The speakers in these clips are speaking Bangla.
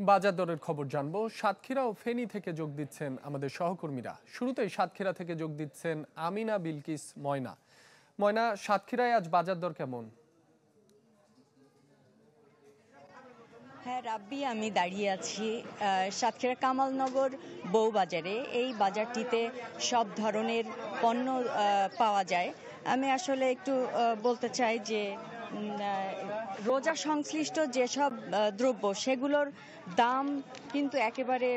বাজার দরের খবর জানবো। সাতক্ষীরা ও ফেনী থেকে যোগ দিচ্ছেন আমাদের সহকর্মীরা। শুরুতেই সাতক্ষীরা থেকে যোগ দিচ্ছেন আমিনা বিলকিস ময়না। ময়না, সাতক্ষীরায় আজ বাজার দর কেমন? হ্যাঁ রাব্বি, আমি দাঁড়িয়ে আছি সাতক্ষীরা কামালনগর বউবাজারে। এই বাজারটিতে সব ধরনের পণ্য পাওয়া যায়। আমি আসলে একটু বলতে চাই যে রোজা সংশ্লিষ্ট যেসব দ্রব্য সেগুলোর দাম কিন্তু একেবারে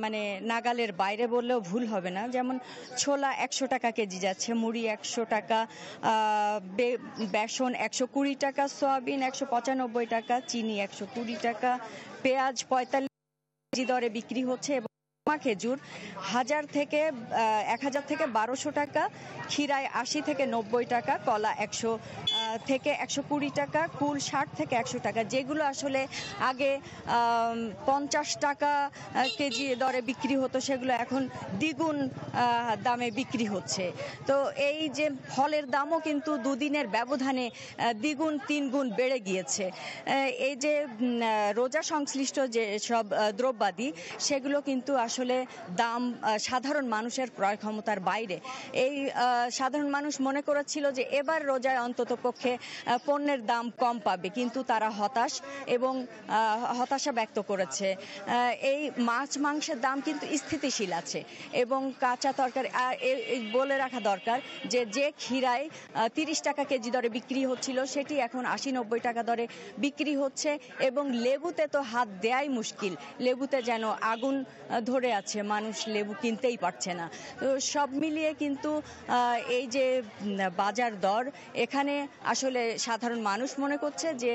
মানে নাগালের বাইরে বললেও ভুল হবে না। যেমন ছোলা 100 টাকা কেজি যাচ্ছে, মুড়ি 100 টাকা, বেসন 120 টাকা, সয়াবিন 195 টাকা, চিনি 120 টাকা, পেঁয়াজ 45 কেজি দরে বিক্রি হচ্ছে এবং খেজুর 1000 থেকে 1200 টাকা, ক্ষীরায় 80 থেকে 90 টাকা, কলা 100 থেকে 120 টাকা, কুল 60 থেকে 100 টাকা। যেগুলো আসলে আগে 50 টাকা কেজি দরে বিক্রি হতো সেগুলো এখন দ্বিগুণ দামে বিক্রি হচ্ছে। তো এই যে ফলের দামও কিন্তু দুদিনের ব্যবধানে দ্বিগুণ তিনগুণ বেড়ে গিয়েছে। এই যে রোজা সংশ্লিষ্ট যে সব দ্রব্যাদি সেগুলো কিন্তু আসলে দাম সাধারণ মানুষের ক্রয় ক্ষমতার বাইরে। এই সাধারণ মানুষ মনে করেছিল যে এবার রোজায় অন্তত পক্ষে পণ্যের দাম কম পাবে, কিন্তু তারা হতাশ এবং হতাশা ব্যক্ত করেছে। এই মাছ মাংসের দাম কিন্তু স্থিতিশীল আছে এবং কাঁচা তরকারি বলে রাখা দরকার যে ক্ষীরায় 30 টাকা কেজি দরে বিক্রি হচ্ছিল সেটি এখন 80-90 টাকা দরে বিক্রি হচ্ছে এবং লেবুতে তো হাত দেয়াই মুশকিল। লেবুতে যেন আগুন ধরে আছে, মানুষ লেবু কিনতেই পারছে না। তো সব মিলিয়ে কিন্তু এই যে বাজার দর, এখানে আসলে সাধারণ মানুষ মনে করছে যে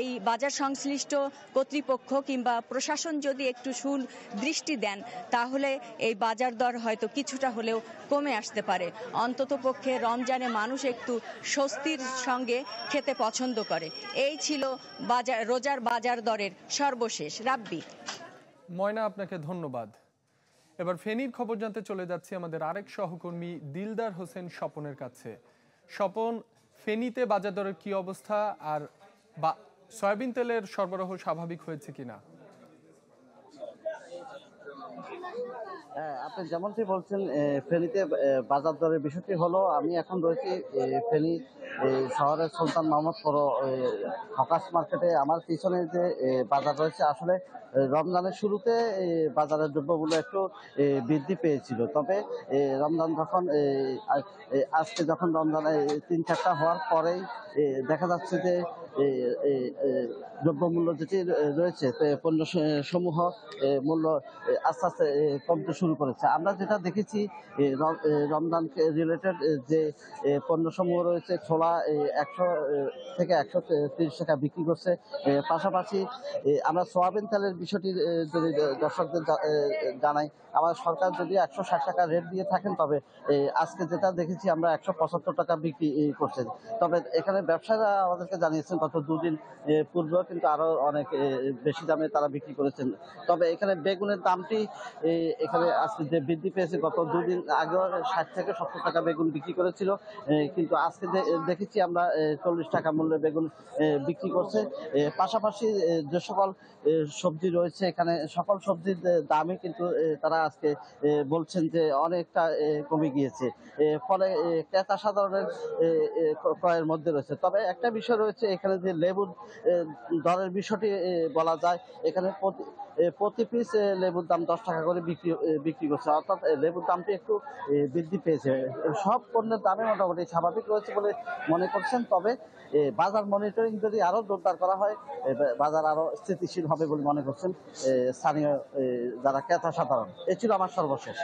এই বাজার সংশ্লিষ্ট কর্তৃপক্ষ কিংবা প্রশাসন যদি একটু সুদৃষ্টি দেন তাহলে এই বাজার দর হয়তো কিছুটা হলেও কমে আসতে পারে। অন্তত পক্ষে রমজানে মানুষ একটু স্বস্তির সঙ্গে খেতে পছন্দ করে। এই ছিল রোজার বাজার দরের সর্বশেষ। রাব্বি। ময়না, আপনাকে ধন্যবাদ। এবার ফেনীর খবর জানতে চলে যাচ্ছি আমাদের আরেক সহকর্মী দিলদার হোসেন স্বপনের কাছে। স্বপন, ফেনীতে বাজার দরের কি অবস্থা, আর সয়াবিন তেলের সরবরাহ স্বাভাবিক হয়েছে কিনা? আপনি যেমনটি বলছেন, ফেনীতে বাজার দরের বিষয়টি হলো, আমি এখন রয়েছি ফেনী শহরের সুলতান মোহাম্মদপুর হকার্স মার্কেটে। আমার পিছনে যে বাজার রয়েছে, আসলে রমজানের শুরুতে বাজারের দ্রব্যমূল্য একটু বৃদ্ধি পেয়েছিল। তবে রমজান যখন আজকে যখন রমজানে 3-4টা হওয়ার পরেই দেখা যাচ্ছে যে দ্রব্যমূল্য যেটি রয়েছে, পণ্য সমূহ মূল্য আস্তে আস্তে কমতে শুরু করেছে। আমরা যেটা দেখেছি, রমজান রিলেটেড যে পণ্যসমূহ রয়েছে, ছোলা 100 থেকে 130 টাকা বিক্রি করছে। পাশাপাশি আমরা সয়াবিন তেলের বিষয়টি যদি দর্শকদের জানাই, আমাদের সরকার যদি 160 টাকা রেট দিয়ে থাকেন, তবে আজকে যেটা দেখেছি আমরা 175 টাকা বিক্রি করছে। তবে এখানে ব্যবসায়ীরা আমাদেরকে জানিয়েছেন গত দুদিন পূর্বেও কিন্তু আরো অনেক বেশি দামে তারা বিক্রি করেছেন। তবে এখানে বেগুনের দামটি এখানে আজকে যে বৃদ্ধি পেয়েছে, গত দুদিন আগেও 60 থেকে 70 টাকা বেগুন বিক্রি করেছিল, কিন্তু আজকে দেখেছি আমরা 40 টাকা মূল্যে বেগুন বিক্রি করছে। পাশাপাশি যে সকল সবজি রয়েছে, এখানে সকল সবজির দামই কিন্তু তারা আজকে বলছেন যে অনেকটা কমে গিয়েছে। ফলে ক্রেতা সাধারণের ক্রয়ের মধ্যে রয়েছে। তবে একটা বিষয় রয়েছে, এখানে যে লেবুর দরের বিষয়টি বলা যায়, এখানে প্রতি পিস লেবুর দাম 10 টাকা করে বিক্রি করছে, অর্থাৎ লেবুর দামটি একটু বৃদ্ধি পেয়েছে। সব পণ্যের দামে মোটামুটি স্বাভাবিক রয়েছে বলে মনে করছেন। তবে বাজার মনিটরিং যদি আরো জোরদার করা হয়, বাজার আরো স্থিতিশীল হবে বলে মনে করছেন স্থানীয় যারা ক্রেতা সাধারণ। এ ছিল আমার সর্বশেষ।